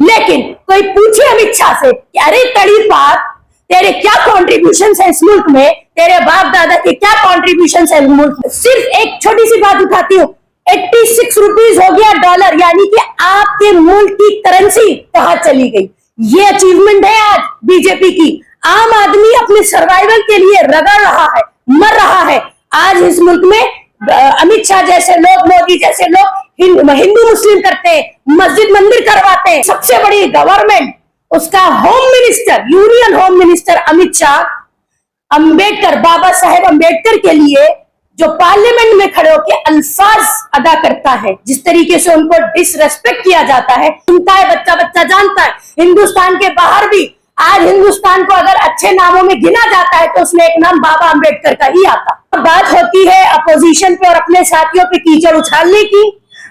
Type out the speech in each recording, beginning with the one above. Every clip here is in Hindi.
लेकिन कोई पूछे अमित शाह से कि अरे कड़ी बात, तेरे क्या कॉन्ट्रीब्यूशन है इस मुल्क में, तेरे बाप दादा के क्या कॉन्ट्रीब्यूशन है इस मुल्क में, सिर्फ एक छोटी सी बात उठाती हूँ, 86 रुपीज हो गया डॉलर, यानी कि आपके मुल्क की करेंसी कहां चली गई। ये अचीवमेंट है आज बीजेपी की। आम आदमी अपने सर्वाइवल के लिए रगड़ रहा है, मर रहा है। आज इस मुल्क में अमित शाह जैसे लोग, मोदी जैसे लोग हिंदू मुस्लिम करते हैं, मस्जिद मंदिर करवाते हैं। सबसे बड़ी गवर्नमेंट, उसका home minister, union home minister Amit Shah, Ambedkar, Baba Saheb Ambedkar के लिए जो पार्लियामेंट में खड़े होकर अल्फाज अदा करता है, जिस तरीके से उनको डिसरेस्पेक्ट किया जाता है, सुनता है बच्चा बच्चा जानता है। हिंदुस्तान के बाहर भी आज हिंदुस्तान को अगर अच्छे नामों में गिना जाता है तो उसमें एक नाम बाबा अंबेडकर का ही आता। बात होती है अपोजिशन पे और अपने साथियों पे कीचड़ उछालने की,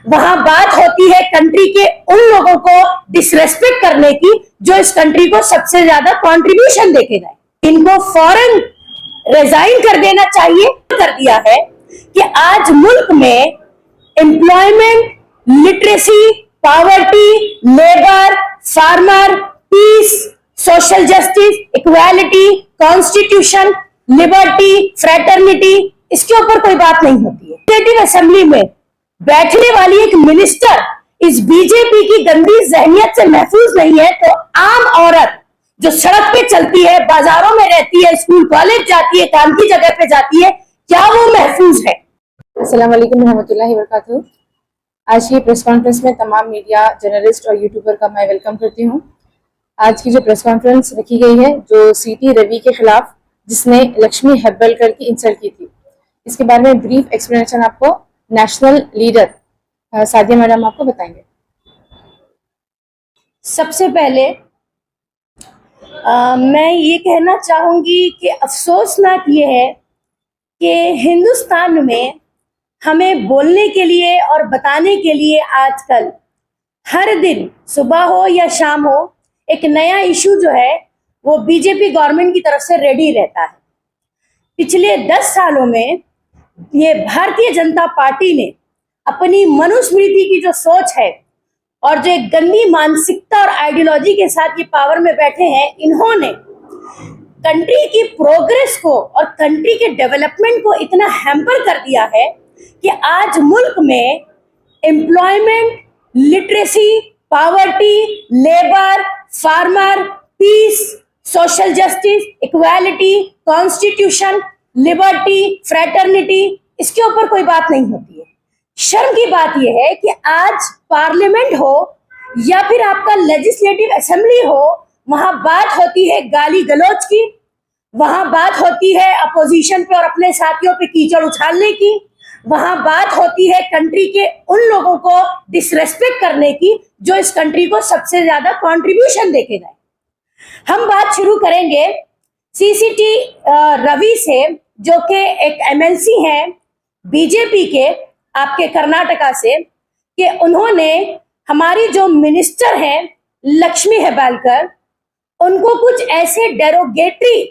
वहां बात होती है कंट्री के उन लोगों को डिसरेस्पेक्ट करने की जो इस कंट्री को सबसे ज्यादा कंट्रीब्यूशन देके गए। इनको फौरन रिजाइन कर देना चाहिए। कर दिया है कि आज मुल्क में employment, literacy, poverty, labour, farmer, peace, social justice, equality, constitution, liberty, fraternity, इसके ऊपर कोई बात नहीं होती है। लेजिस्लेटिव असेंबली में बैठने वाली एक मिनिस्टर इस बीजेपी की गंदी जहनियत से महफूज नहीं है, तो आम औरत जो सड़क पे चलती है, बाजारों में रहती है, स्कूल कॉलेज जाती है, काम की जगह पे जाती है, क्या वो महफूज है? अस्सलाम वालेकुम रहमतुल्लाहि व बरकातहू। आज की प्रेस कॉन्फ्रेंस में तमाम मीडिया, जर्नलिस्ट और यूट्यूबर का मैं वेलकम करती हूँ। आज की जो प्रेस कॉन्फ्रेंस रखी गई है जो सीटी रवि के खिलाफ, जिसने लक्ष्मी हेब्बलकर की इंसल्ट की थी, इसके बारे में ब्रीफ एक्सप्लेनेशन आपको नेशनल लीडर सादिया मैडम आपको बताएंगे। सबसे पहले मैं ये कहना चाहूंगी कि अफसोसनाक ये है कि हिंदुस्तान में हमें बोलने के लिए और बताने के लिए आजकल हर दिन सुबह हो या शाम हो एक नया इशू जो है वो बीजेपी गवर्नमेंट की तरफ से रेडी रहता है। पिछले 10 सालों में ये भारतीय जनता पार्टी ने अपनी मनुस्मृति की जो सोच है और जो एक गंदी मानसिकता और आइडियोलॉजी के साथ ये पावर में बैठे हैं, इन्होंने कंट्री की प्रोग्रेस को और कंट्री के डेवलपमेंट को इतना हैम्पर कर दिया है कि आज मुल्क में employment, literacy, poverty, labour, farmer, peace, social justice, equality, constitution, liberty, fraternity, इसके ऊपर कोई बात नहीं होती है। शर्म की बात यह है कि आज पार्लियामेंट हो या फिर आपका लेजिस्लेटिव असेंबली हो, वहां बात होती है गाली गलौज की, वहां बात होती है अपोजिशन पे और अपने साथियों पे कीचड़ उछालने की, वहां बात होती है कंट्री के उन लोगों को डिसरेस्पेक्ट करने की जो इस कंट्री को सबसे ज्यादा कंट्रीब्यूशन देके गए। हम बात शुरू करेंगे सीसीटी रवि से, जो कि एक एमएलसी हैं बीजेपी के आपके कर्नाटका से, कि उन्होंने हमारी जो मिनिस्टर हैं लक्ष्मी हेब्बलकर, उनको कुछ ऐसे डेरोगेटरी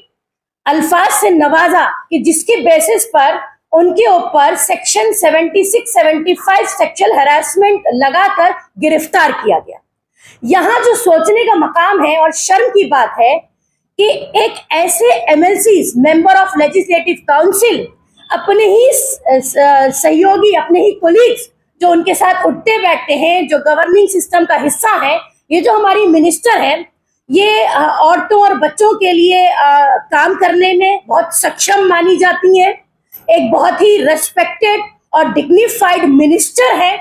अल्फाज से नवाजा कि जिसके बेसिस पर उनके ऊपर सेक्शन 76-75 सेक्सुअल हैरेसमेंट लगाकर गिरफ्तार किया गया। यहां जो सोचने का मकाम है और शर्म की बात है कि एक ऐसे MLCs, member of legislative council, अपने ही सहयोगी, अपने ही कोलीग्स जो उनके साथ उठते बैठते हैं, जो गवर्निंग सिस्टम का हिस्सा है, ये जो हमारी मिनिस्टर है, ये औरतों और बच्चों के लिए काम करने में बहुत सक्षम मानी जाती हैं, एक बहुत ही रेस्पेक्टेड और डिग्निफाइड मिनिस्टर है।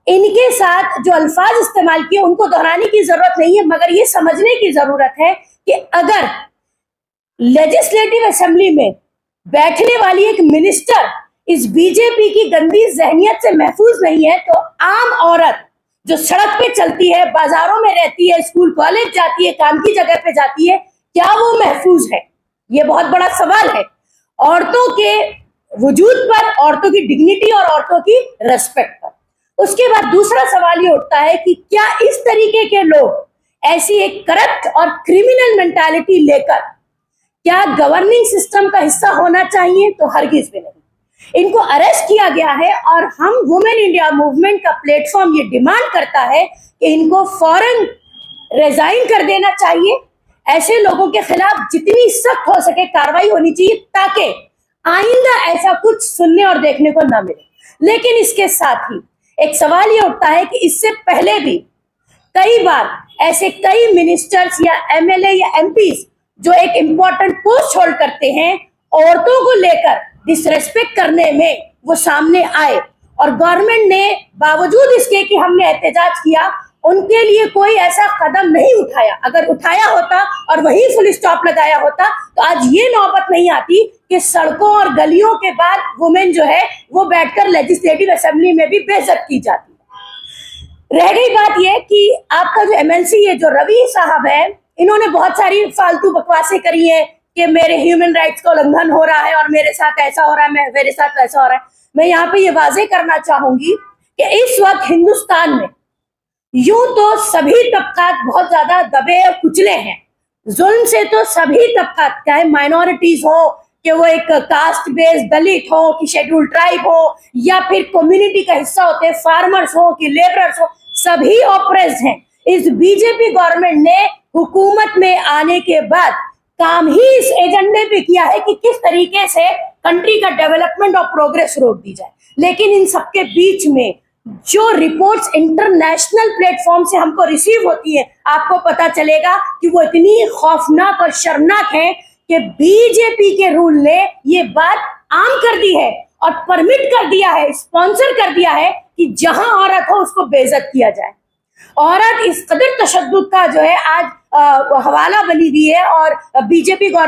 इनके साथ जो अल्फाज इस्तेमाल किए उनको दोहराने की जरूरत नहीं है, मगर ये समझने की जरूरत है कि अगर लेजिस्लेटिव असेंबली में बैठने वाली एक मिनिस्टर इस बीजेपी की गंदी जहनियत से महफूज नहीं है, तो आम औरत जो सड़क पे चलती है, बाजारों में रहती है, स्कूल कॉलेज जाती है, काम की जगह पे जाती है, क्या वो महफूज है? ये बहुत बड़ा सवाल है औरतों के वजूद पर, औरतों की डिग्निटी और औरतों की रेस्पेक्ट पर। उसके बाद दूसरा सवाल ये उठता है कि क्या इस तरीके के लोग ऐसी एक करप्ट और क्रिमिनल मेंटालिटी लेकर क्या गवर्निंग सिस्टम का हिस्सा होना चाहिए? तो हरगिज भी नहीं। इनको अरेस्ट किया गया है और हम वुमेन इंडिया मूवमेंट का प्लेटफॉर्म ये डिमांड करता है कि इनको फौरन रिजाइन कर देना चाहिए। ऐसे लोगों के खिलाफ जितनी सख्त हो सके कार्रवाई होनी चाहिए ताकि आइंदा ऐसा कुछ सुनने और देखने को ना मिले। लेकिन इसके साथ ही एक सवाल ये उठता है कि इससे पहले भी कई बार ऐसे कई मिनिस्टर्स या एमएलए या एमपीज जो एक इंपॉर्टेंट पोस्ट होल्ड करते हैं, औरतों को लेकर डिसरेस्पेक्ट करने में वो सामने आए और गवर्नमेंट ने बावजूद इसके कि हमने एहतजाज किया उनके लिए कोई ऐसा कदम नहीं उठाया। अगर उठाया होता और वही फुल स्टॉप लगाया होता तो आज ये नौबत नहीं आती कि सड़कों और गलियों के बाद वुमेन जो है वो बैठकर लेजिस्लेटिव असेंबली में भी बेइज्जत की जाती है। रह गई बात ये कि आपका जो एमएलसी है जो रवि साहब है, इन्होंने बहुत सारी फालतू बकवासें करी है कि मेरे ह्यूमन राइट्स का उल्लंघन हो रहा है और मेरे साथ ऐसा हो रहा है, मेरे साथ वैसा हो रहा है। मैं यहाँ पे ये वाजे करना चाहूंगी कि इस वक्त हिंदुस्तान में यूं तो सभी तबकात बहुत ज्यादा दबे और कुचले हैं। जुल्म से तो सभी तबकात, चाहे माइनॉरिटीज हो कि वो एक कास्ट बेस्ड दलित हो कि शेड्यूल ट्राइब हो या फिर कम्युनिटी का हिस्सा होते हैं, फार्मर्स हो कि लेबरर्स हो, सभी ऑप्रेस्ड हैं। इस बीजेपी गवर्नमेंट ने हुकूमत में आने के बाद काम ही इस एजेंडे पे किया है कि किस तरीके से कंट्री का डेवलपमेंट और प्रोग्रेस रोक दी जाए। लेकिन इन सबके बीच में जो रिपोर्ट्स इंटरनेशनल प्लेटफॉर्म से हमको रिसीव होती है, आपको पता चलेगा कि वो इतनी खौफनाक और शर्मनाक है कि बीजेपी के रूल ने ये बात आम कर दी है और परमिट कर दिया है, स्पॉन्सर कर दिया है कि जहां औरत हो उसको बेइज्जत किया जाए। औरत इस कदर तशद्दुद का जो है आज हवाला बनी हुई है और बीजेपी गवर्नमेंट